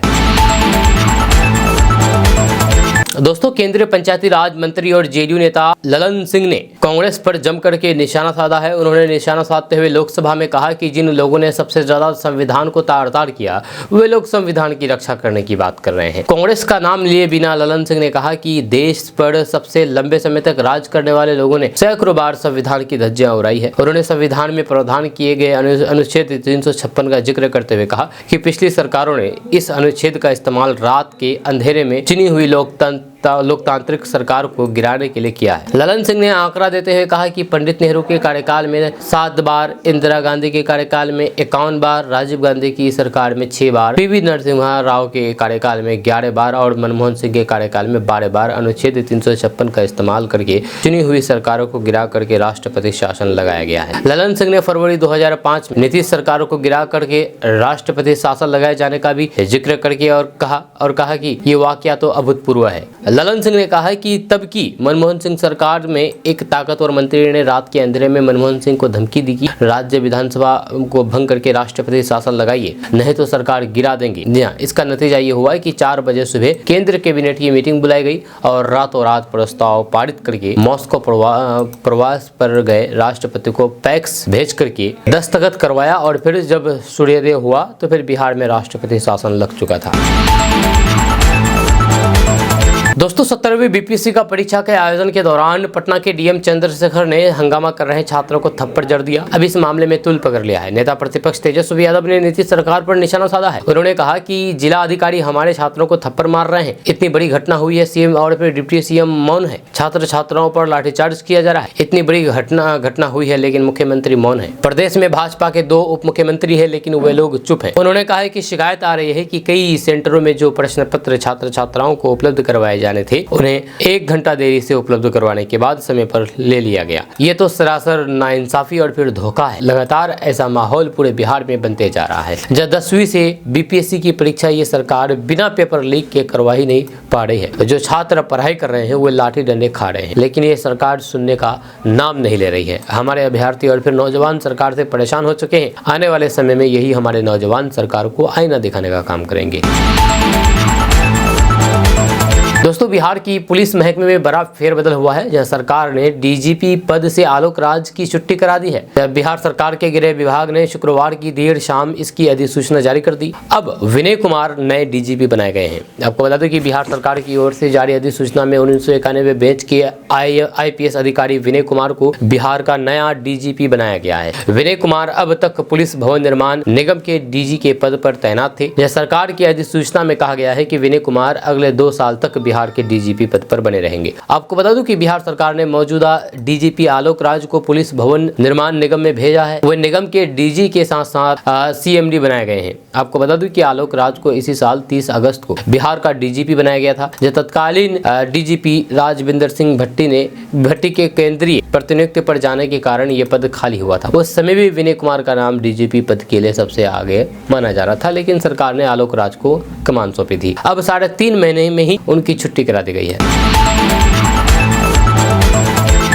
दोस्तों केंद्रीय पंचायती राज मंत्री और जेडीयू नेता ललन सिंह ने कांग्रेस पर जमकर के निशाना साधा है। उन्होंने निशाना साधते हुए लोकसभा में कहा कि जिन लोगों ने सबसे ज्यादा संविधान को तार-तार किया वे लोग संविधान की रक्षा करने की बात कर रहे हैं। कांग्रेस का नाम लिए बिना ललन सिंह ने कहा कि देश पर सबसे लंबे समय तक राज करने वाले लोगों ने सैकड़ों बार संविधान की धज्जियां उड़ाई है। उन्होंने संविधान में प्रावधान किए गए अनुच्छेद 356 का जिक्र करते हुए कहा कि पिछली सरकारों ने इस अनुच्छेद का इस्तेमाल रात के अंधेरे में चिनी हुई लोकतांत्रिक सरकार को गिराने के लिए किया है। ललन सिंह ने आंकड़ा देते हुए कहा कि पंडित नेहरू के कार्यकाल में 7 बार, इंदिरा गांधी के कार्यकाल में 51 बार, राजीव गांधी की सरकार में 6 बार, पीवी नरसिम्हा राव के कार्यकाल में 11 बार और मनमोहन सिंह के कार्यकाल में 12 बार अनुच्छेद 356 का इस्तेमाल करके चुनी हुई सरकारों को गिरा करके राष्ट्रपति शासन लगाया गया है। ललन सिंह ने फरवरी 2005 में नीतीश सरकारों को गिरा करके राष्ट्रपति शासन लगाए जाने का भी जिक्र करके और कहा कि ये वाकया तो अभूतपूर्व है। ललन सिंह ने कहा कि तब की मनमोहन सिंह सरकार में एक ताकतवर मंत्री ने रात के अंधेरे में मनमोहन सिंह को धमकी दी कि राज्य विधानसभा को भंग करके राष्ट्रपति शासन लगाइए, नहीं तो सरकार गिरा देंगे। जी हाँ, इसका नतीजा ये हुआ कि 4 बजे सुबह केंद्र कैबिनेट की मीटिंग बुलाई गई और रातों रात प्रस्ताव पारित करके मॉस्को प्रवास पर गए राष्ट्रपति को पैक्स भेज करके दस्तखत करवाया और फिर जब सूर्योदय हुआ तो फिर बिहार में राष्ट्रपति शासन लग चुका था। दोस्तों 17वीं बीपीएससी का परीक्षा के आयोजन के दौरान पटना के डीएम चंद्रशेखर ने हंगामा कर रहे छात्रों को थप्पड़ जड़ दिया। अब इस मामले में तुल पकड़ लिया है। नेता प्रतिपक्ष तेजस्वी यादव ने नीतीश सरकार पर निशाना साधा है। उन्होंने कहा कि जिला अधिकारी हमारे छात्रों को थप्पड़ मार रहे हैं, इतनी बड़ी घटना हुई है, सीएम और फिर डिप्टी सीएम मौन है, छात्र छात्राओं पर लाठीचार्ज किया जा रहा है, इतनी बड़ी घटना हुई है लेकिन मुख्यमंत्री मौन है। प्रदेश में भाजपा के 2 उप मुख्यमंत्री है लेकिन वे लोग चुप है। उन्होंने कहा कि शिकायत आ रही है कि कई सेंटरों में जो प्रश्न पत्र छात्र छात्राओं को उपलब्ध करवाए जाने थे उन्हें 1 घंटा देरी से उपलब्ध करवाने के बाद समय पर ले लिया गया। ये तो सरासर नाइंसाफी और फिर धोखा है। लगातार ऐसा माहौल पूरे बिहार में बनते जा रहा है। जब 10वीं से बीपीएससी की परीक्षा ये सरकार बिना पेपर लीक के करवा ही नहीं पा रही है। जो छात्र पढ़ाई कर रहे हैं वो लाठी डंडे खा रहे हैं, लेकिन ये सरकार सुनने का नाम नहीं ले रही है। हमारे अभ्यर्थी और फिर नौजवान सरकार से परेशान हो चुके हैं। आने वाले समय में यही हमारे नौजवान सरकार को आईना दिखाने का काम करेंगे। दोस्तों बिहार की पुलिस महकमे में बड़ा फेरबदल हुआ है, जहां सरकार ने डीजीपी पद से आलोक राज की छुट्टी करा दी है। बिहार सरकार के गृह विभाग ने शुक्रवार की देर शाम इसकी अधिसूचना जारी कर दी। अब विनय कुमार नए डीजीपी बनाए गए हैं। आपको बता दें कि बिहार सरकार की ओर से जारी अधिसूचना में 1991 बैच के IPS अधिकारी विनय कुमार को बिहार का नया डीजीपी बनाया गया है। विनय कुमार अब तक पुलिस भवन निर्माण निगम के डीजी के पद पर तैनात थे। यह सरकार की अधिसूचना में कहा गया है कि विनय कुमार अगले 2 साल तक बिहार के डीजीपी पद पर बने रहेंगे। आपको बता दूं कि बिहार सरकार ने मौजूदा डीजीपी आलोक राज को पुलिस भवन निर्माण निगम में भेजा है। वह निगम के डीजी के साथ साथ CMD बनाए गए हैं। आपको बता दूं कि आलोक राज को इसी साल 30 अगस्त को बिहार का डीजीपी बनाया गया था। जब तत्कालीन डीजीपी राजविंदर सिंह भट्टी के केंद्रीय प्रतिनियुक्ति पर जाने के कारण यह पद खाली हुआ था। उस समय भी विनय कुमार का नाम डीजीपी पद के लिए सबसे आगे माना जा रहा था, लेकिन सरकार ने आलोक राज को कमान सौंपी थी। अब 3.5 महीने में ही उनकी छुट्टी करा दी गई है।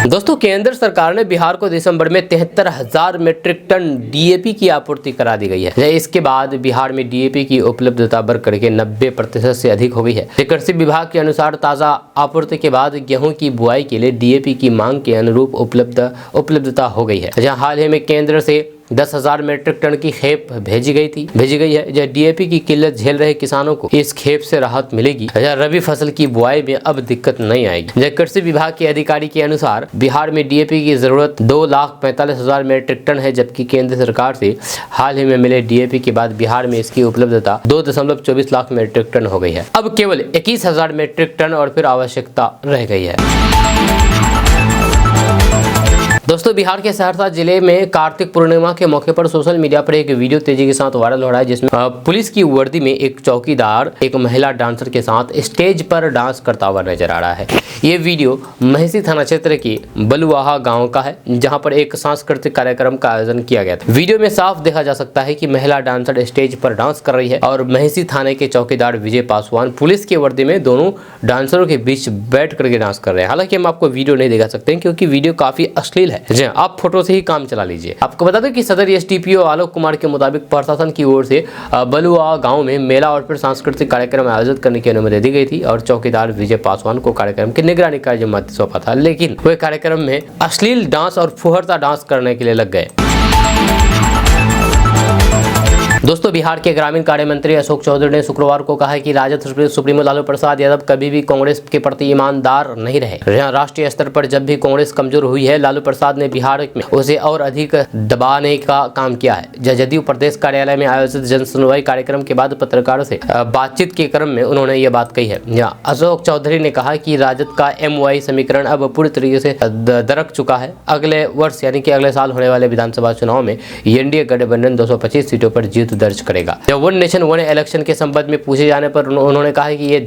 दोस्तों केंद्र सरकार ने बिहार को दिसंबर में 73,000 मीट्रिक टन डीएपी की आपूर्ति करा दी गई है। इसके बाद बिहार में डीएपी की उपलब्धता बढ़ करके 90% से अधिक हो गई है। कृषि विभाग के अनुसार ताजा आपूर्ति के बाद गेहूं की बुआई के लिए डीएपी की मांग के अनुरूप उपलब्धता हो गई है। जहां हाल ही में केंद्र से 10,000 मीट्रिक टन की खेप भेजी गई है। जब डीएपी की किल्लत झेल रहे किसानों को इस खेप से राहत मिलेगी। रबी फसल की बुआई में अब दिक्कत नहीं आएगी। जब कृषि विभाग के अधिकारी के अनुसार बिहार में डीएपी की जरूरत 2,45,000 मीट्रिक टन है, जबकि केंद्र सरकार से हाल ही में मिले डीएपी के बाद बिहार में इसकी उपलब्धता 2.24 लाख मीट्रिक टन हो गई है। अब केवल 21,000 मीट्रिक टन और फिर आवश्यकता रह गई है। दोस्तों, बिहार के सहरसा जिले में कार्तिक पूर्णिमा के मौके पर सोशल मीडिया पर एक वीडियो तेजी के साथ वायरल हो रहा है, जिसमें पुलिस की वर्दी में एक चौकीदार एक महिला डांसर के साथ स्टेज पर डांस करता हुआ नजर आ रहा है। ये वीडियो महसी थाना क्षेत्र के बलुआहा गांव का है, जहां पर एक सांस्कृतिक कार्यक्रम का आयोजन किया गया था। वीडियो में साफ देखा जा सकता है कि महिला डांसर स्टेज पर डांस कर रही है और महसी थाने के चौकीदार विजय पासवान पुलिस की वर्दी में दोनों डांसरों के बीच बैठ करके डांस कर रहे हैं। हालांकि हम आपको वीडियो नहीं दिखा सकते क्योंकि वीडियो काफी अश्लील है। जी, आप फोटो से ही काम चला लीजिए। आपको बता दें कि सदर एसडीपीओ आलोक कुमार के मुताबिक प्रशासन की ओर से बलुआ गांव में मेला और फिर सांस्कृतिक कार्यक्रम आयोजित करने की अनुमति दी गई थी और चौकीदार विजय पासवान को कार्यक्रम की निगरानी का जिम्मा सौंपा था, लेकिन वे कार्यक्रम में अश्लील डांस और फुहरता डांस करने के लिए लग गए। दोस्तों, बिहार के ग्रामीण कार्य मंत्री अशोक चौधरी ने शुक्रवार को कहा है कि राजद सुप्रीमो लालू प्रसाद यादव कभी भी कांग्रेस के प्रति ईमानदार नहीं रहे। राष्ट्रीय स्तर पर जब भी कांग्रेस कमजोर हुई है, लालू प्रसाद ने बिहार में उसे और अधिक दबाने का काम किया है। जदयू प्रदेश कार्यालय में आयोजित जन सुनवाई कार्यक्रम के बाद पत्रकारों से बातचीत के क्रम में उन्होंने ये बात कही है। अशोक चौधरी ने कहा कि राजद का MY समीकरण अब पूरी तरीके से दरक चुका है। अगले वर्ष यानी कि अगले साल होने वाले विधानसभा चुनाव में एनडीए गठबंधन 225 सीटों पर जीत दर्ज करेगा। जब वन नेशन वन इलेक्शन के संबंध में पूछे जाने पर उन्होंने कहा कि ये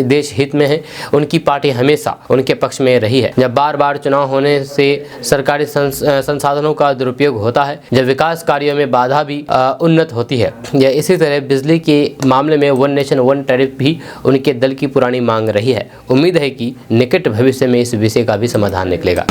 देश हित में है। उनकी पार्टी हमेशा उनके पक्ष में रही है। जब बार बार चुनाव होने से सरकारी संसाधनों का दुरुपयोग होता है, जब विकास कार्यों में बाधा भी उन्नत होती है, या इसी तरह बिजली के मामले में वन नेशन वन टैरिफ भी उनके दल की पुरानी मांग रही है। उम्मीद है कि निकट भविष्य में इस विषय का भी समाधान निकलेगा।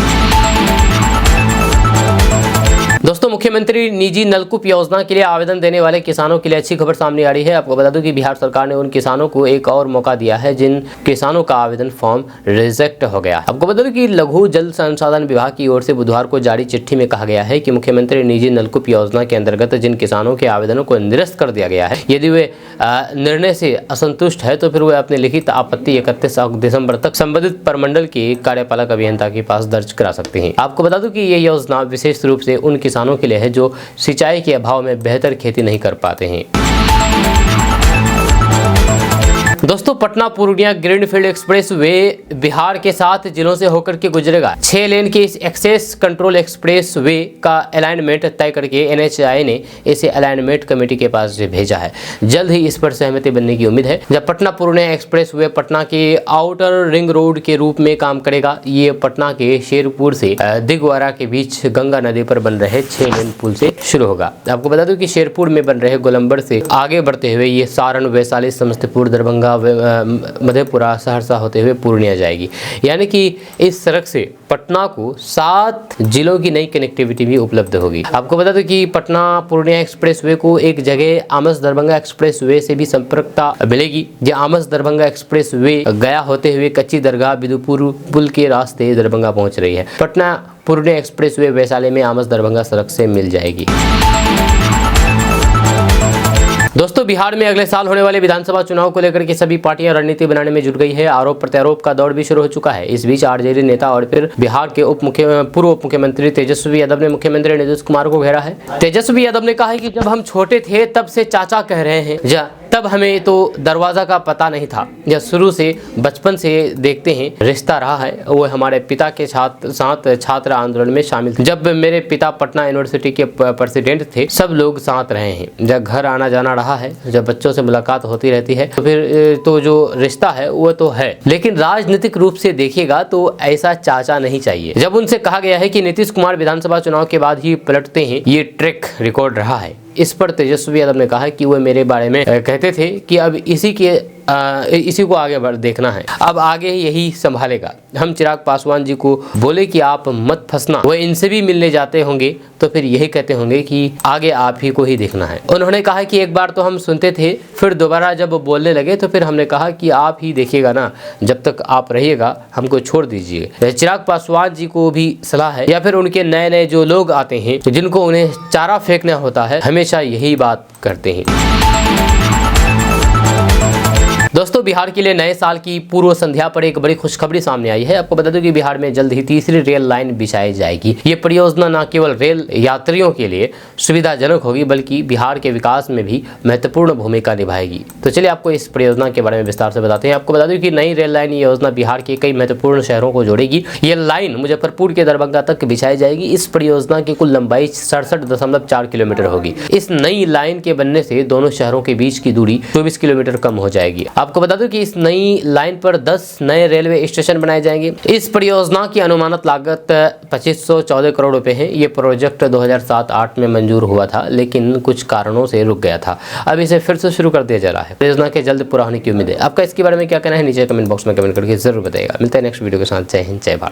दोस्तों, मुख्यमंत्री निजी नलकूप योजना के लिए आवेदन देने वाले किसानों के लिए अच्छी खबर सामने आ रही है। आपको बता दूं कि बिहार सरकार ने उन किसानों को एक और मौका दिया है जिन किसानों का आवेदन फॉर्म रिजेक्ट हो गया। आपको बता दूं कि लघु जल संसाधन विभाग की ओर से बुधवार को जारी चिट्ठी में कहा गया है कि मुख्यमंत्री निजी नलकूप योजना के अंतर्गत जिन किसानों के आवेदनों को निरस्त कर दिया गया है, यदि वे निर्णय से असंतुष्ट है तो फिर वे अपनी लिखित आपत्ति 31 दिसंबर तक संबंधित प्रमंडल के कार्यपालक अभियंता के पास दर्ज करा सकते हैं। आपको बता दूं कि ये योजना विशेष रूप से उन किसानों के लिए है जो सिंचाई के अभाव में बेहतर खेती नहीं कर पाते हैं। दोस्तों, Patna Purnia greenfield express way Bihar के 7 जिलों से होकर के गुजरेगा। 6 लेन के इस एक्सेस कंट्रोल एक्सप्रेस वे का अलाइनमेंट तय करके NHAI ने इसे अलाइनमेंट कमेटी के पास भेजा है। जल्द ही इस पर सहमति बनने की उम्मीद है। जब पटना पूर्णिया एक्सप्रेस वे पटना के आउटर रिंग रोड के रूप में काम करेगा। ये पटना के शेरपुर से दिगवारा के बीच गंगा नदी पर बन रहे 6 लेन पुल से शुरू होगा। आपको बता दूं कि शेरपुर में बन रहे गोलंबर से आगे बढ़ते हुए ये सारण, वैशाली, समस्तीपुर, दरभंगा, मधेपुरा, सहरसा होते हुए पूर्णिया जाएगी। यानी कि इस सड़क से पटना को 7 जिलों की नई कनेक्टिविटी भी उपलब्ध होगी। आपको बता दें कि पटना पूर्णिया एक्सप्रेस वे को एक जगह आमस दरभंगा एक्सप्रेस वे से भी संपर्कता मिलेगी। जो आमस दरभंगा एक्सप्रेस वे गया होते हुए कच्ची दरगाह बिदुपुर पुल के रास्ते दरभंगा पहुंच रही है। पटना पूर्णिया एक्सप्रेस वे वैशाली में आमस दरभंगा सड़क से मिल जाएगी। दोस्तों, बिहार में अगले साल होने वाले विधानसभा चुनाव को लेकर के सभी पार्टियां रणनीति बनाने में जुट गई है। आरोप प्रत्यारोप का दौर भी शुरू हो चुका है। इस बीच आरजेडी नेता और फिर बिहार के पूर्व उप मुख्यमंत्री तेजस्वी यादव ने मुख्यमंत्री नीतीश कुमार को घेरा है। तेजस्वी यादव ने कहा है कि जब हम छोटे थे तब से चाचा कह रहे हैं, तब हमें तो दरवाजा का पता नहीं था। यह शुरू से बचपन से देखते हैं रिश्ता रहा है। वो हमारे पिता के साथ छात्र आंदोलन में शामिल थे। जब मेरे पिता पटना यूनिवर्सिटी के प्रेसिडेंट थे, सब लोग साथ रहे हैं। जब घर आना जाना रहा है, जब बच्चों से मुलाकात होती रहती है, तो फिर तो जो रिश्ता है वो तो है। लेकिन राजनीतिक रूप से देखिएगा तो ऐसा चाचा नहीं चाहिए। जब उनसे कहा गया है कि नीतीश कुमार विधानसभा चुनाव के बाद ही पलटते हैं, ये ट्रैक रिकॉर्ड रहा है। इस पर तेजस्वी यादव ने कहा कि वो मेरे बारे में कहते थे कि अब इसी के इसी को आगे देखना है। अब आगे यही संभालेगा। हम चिराग पासवान जी को बोले कि आप मत फंसना, वो इनसे भी मिलने जाते होंगे तो फिर यही कहते होंगे कि आगे आप ही को ही देखना है। उन्होंने कहा कि एक बार तो हम सुनते थे, फिर दोबारा जब बोलने लगे तो फिर हमने कहा कि आप ही देखिएगा ना, जब तक आप रहिएगा हमको छोड़ दीजिए। चिराग पासवान जी को भी सलाह है, या फिर उनके नए नए जो लोग आते हैं जिनको उन्हें चारा फेंकना होता है, हमेशा यही बात करते हैं। दोस्तों, बिहार के लिए नए साल की पूर्व संध्या पर एक बड़ी खुशखबरी सामने आई है। आपको बता दूं कि बिहार में जल्द ही तीसरी रेल लाइन बिछाई जाएगी। ये परियोजना न केवल रेल यात्रियों के लिए सुविधाजनक होगी, बल्कि बिहार के विकास में भी महत्वपूर्ण भूमिका निभाएगी। तो चलिए आपको इस परियोजना के बारे में विस्तार से बताते हैं। आपको बता दूं कि नई रेल लाइन योजना बिहार के कई महत्वपूर्ण शहरों को जोड़ेगी। ये लाइन मुजफ्फरपुर के दरभंगा तक बिछाई जाएगी। इस परियोजना की कुल लंबाई 67.4 किलोमीटर होगी। इस नई लाइन के बनने से दोनों शहरों के बीच की दूरी 24 किलोमीटर कम हो जाएगी। आपको बता दूं कि इस नई लाइन पर 10 नए रेलवे स्टेशन बनाए जाएंगे। इस परियोजना की अनुमानित लागत 2514 करोड़ रुपए है। ये प्रोजेक्ट 2007-8 में मंजूर हुआ था, लेकिन कुछ कारणों से रुक गया था। अब इसे फिर से शुरू कर दिया जा रहा है। परियोजना के जल्द पूरा होने की उम्मीद है। आपका इसके बारे में क्या कहना है, नीचे कमेंट बॉक्स में कमेंट करके जरूर बताइएगा। मिलते हैं नेक्स्ट वीडियो के साथ। जय हिंद, जय भारत।